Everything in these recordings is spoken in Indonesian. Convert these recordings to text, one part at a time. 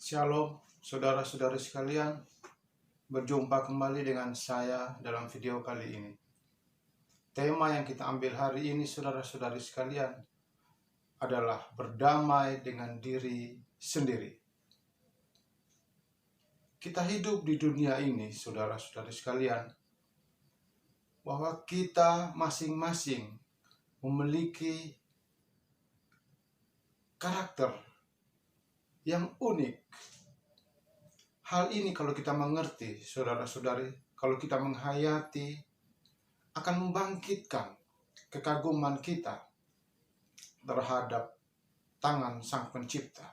Shalom, saudara-saudari sekalian. Berjumpa kembali dengan saya dalam video kali ini. Tema yang kita ambil hari ini, saudara-saudari sekalian, adalah berdamai dengan diri sendiri. Kita hidup di dunia ini, saudara-saudari sekalian, bahwa kita masing-masing memiliki karakter yang unik. Hal ini kalau kita mengerti, saudara-saudari, kalau kita menghayati, akan membangkitkan kekaguman kita terhadap tangan Sang Pencipta.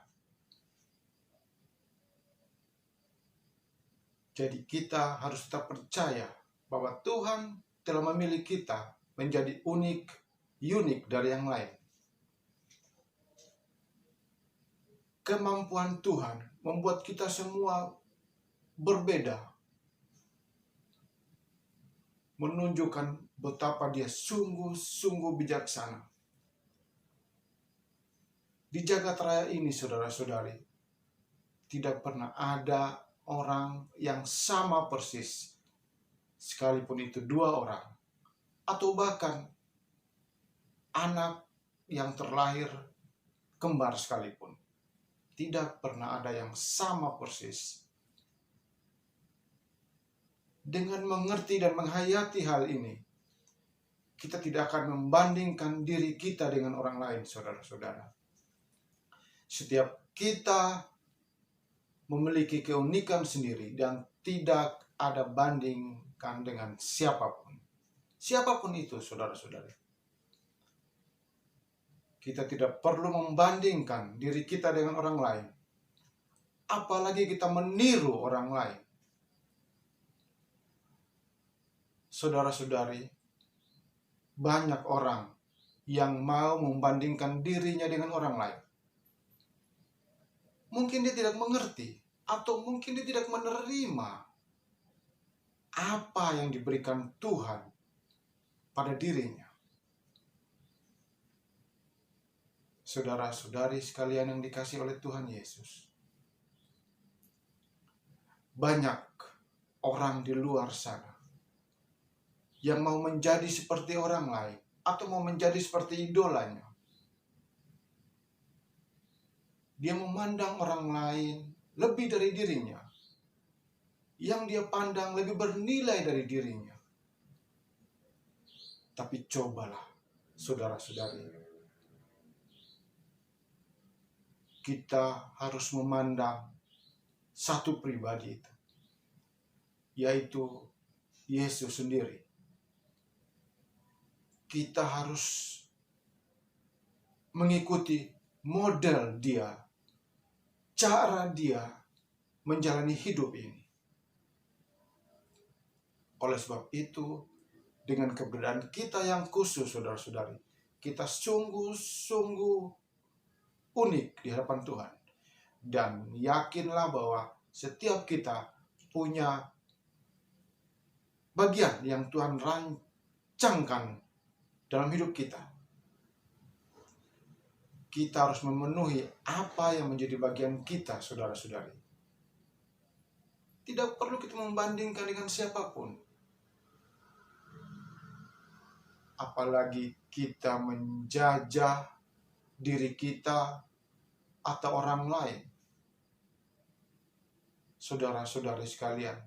Jadi kita harus tetap percaya bahwa Tuhan telah memilih kita menjadi unik dari yang lain. Kemampuan Tuhan membuat kita semua berbeda, menunjukkan betapa Dia sungguh-sungguh bijaksana. Di jagat raya ini, saudara-saudari, tidak pernah ada orang yang sama persis, sekalipun itu 2 orang, atau bahkan anak yang terlahir kembar sekalipun. Tidak pernah ada yang sama persis. Dengan mengerti dan menghayati hal ini, kita tidak akan membandingkan diri kita dengan orang lain, saudara-saudara. Setiap kita memiliki keunikan sendiri dan tidak ada bandingkan dengan siapapun. Siapapun itu, saudara-saudara. Kita tidak perlu membandingkan diri kita dengan orang lain. Apalagi kita meniru orang lain. Saudara-saudari, banyak orang yang mau membandingkan dirinya dengan orang lain. Mungkin dia tidak mengerti, atau mungkin dia tidak menerima apa yang diberikan Tuhan pada dirinya. Saudara-saudari sekalian yang dikasihi oleh Tuhan Yesus, banyak orang di luar sana yang mau menjadi seperti orang lain atau mau menjadi seperti idolanya. Dia memandang orang lain lebih dari dirinya, yang dia pandang lebih bernilai dari dirinya. Tapi cobalah, saudara-saudari, kita harus memandang satu pribadi itu, yaitu Yesus sendiri. Kita harus mengikuti model Dia, cara Dia menjalani hidup ini. Oleh sebab itu, dengan keberadaan kita yang khusus, saudara-saudari, kita sungguh-sungguh unik di hadapan Tuhan. Dan yakinlah bahwa setiap kita punya bagian yang Tuhan rancangkan dalam hidup kita. Kita harus memenuhi apa yang menjadi bagian kita, saudara-saudari. Tidak perlu kita membandingkan dengan siapapun. Apalagi kita menjajah diri kita atau orang lain. Saudara-saudari sekalian,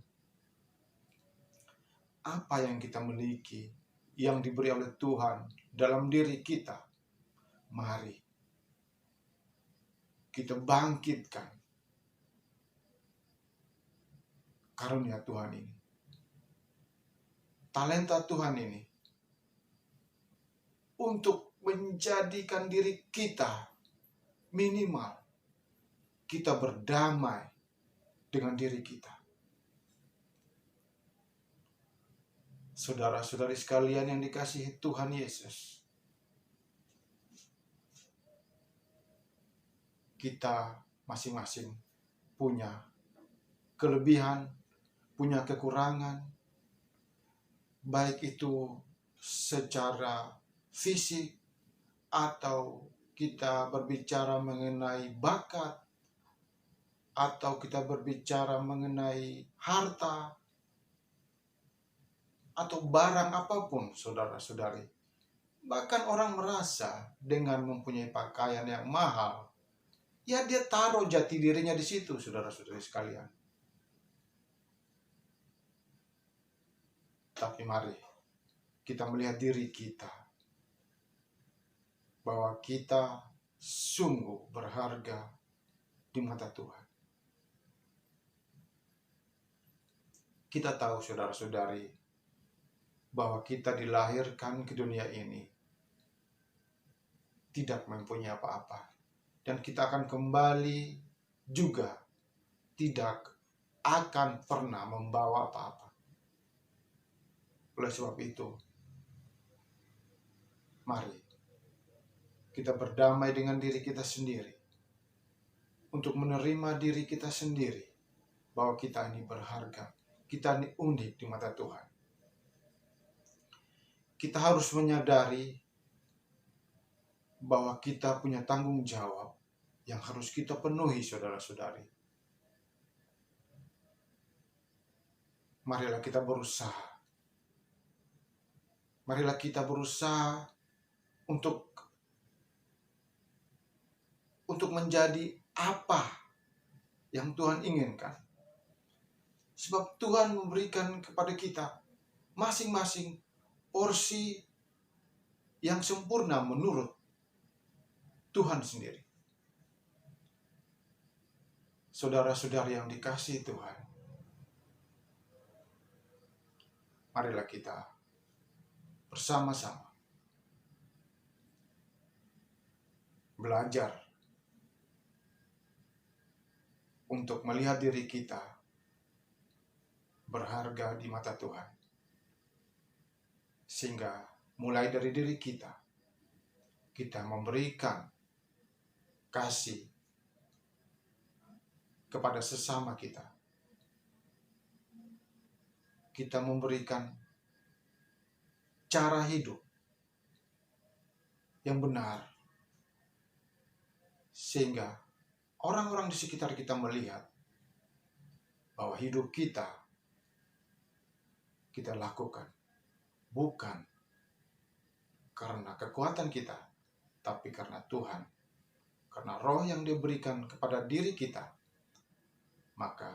apa yang kita miliki, yang diberi oleh Tuhan dalam diri kita, mari kita bangkitkan karunia Tuhan ini, talenta Tuhan ini, untuk menjadikan diri kita minimal kita berdamai dengan diri kita. Saudara-saudari sekalian yang dikasihi Tuhan Yesus, kita masing-masing punya kelebihan, punya kekurangan, baik itu secara fisik atau kita berbicara mengenai bakat atau kita berbicara mengenai harta, atau barang apapun, saudara-saudari. Bahkan orang merasa dengan mempunyai pakaian yang mahal, ya dia taruh jati dirinya di situ, saudara-saudari sekalian. Tapi mari kita melihat diri kita, bahwa kita sungguh berharga di mata Tuhan. Kita tahu, saudara-saudari, bahwa kita dilahirkan ke dunia ini tidak mempunyai apa-apa, dan kita akan kembali juga tidak akan pernah membawa apa-apa. Oleh sebab itu, mari kita berdamai dengan diri kita sendiri, untuk menerima diri kita sendiri, bahwa kita ini berharga, kita ini unik di mata Tuhan. Kita harus menyadari bahwa kita punya tanggung jawab yang harus kita penuhi, saudara-saudari. Marilah kita berusaha. Marilah kita berusaha untuk menjadi apa yang Tuhan inginkan. Sebab Tuhan memberikan kepada kita masing-masing porsi yang sempurna menurut Tuhan sendiri. Saudara-saudari yang dikasihi Tuhan, marilah kita bersama-sama belajar untuk melihat diri kita berharga di mata Tuhan. Sehingga mulai dari diri kita memberikan kasih kepada sesama kita. Kita memberikan cara hidup yang benar, sehingga orang-orang di sekitar kita melihat bahwa hidup kita lakukan bukan karena kekuatan kita, tapi karena Tuhan, karena roh yang diberikan kepada diri kita. Maka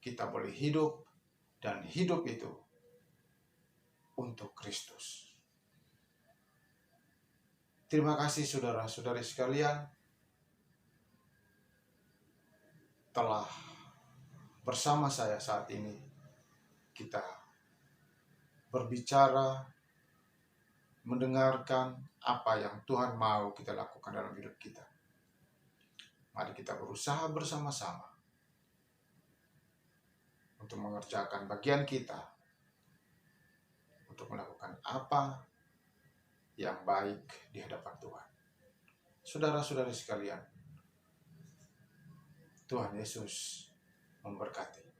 kita boleh hidup, dan hidup itu untuk Kristus. Terima kasih saudara-saudari sekalian telah bersama saya saat ini. Kita berbicara, mendengarkan apa yang Tuhan mau kita lakukan dalam hidup kita. Mari kita berusaha bersama-sama untuk mengerjakan bagian kita, untuk melakukan apa yang baik di hadapan Tuhan. Saudara-saudari sekalian, Tuhan Yesus memberkati.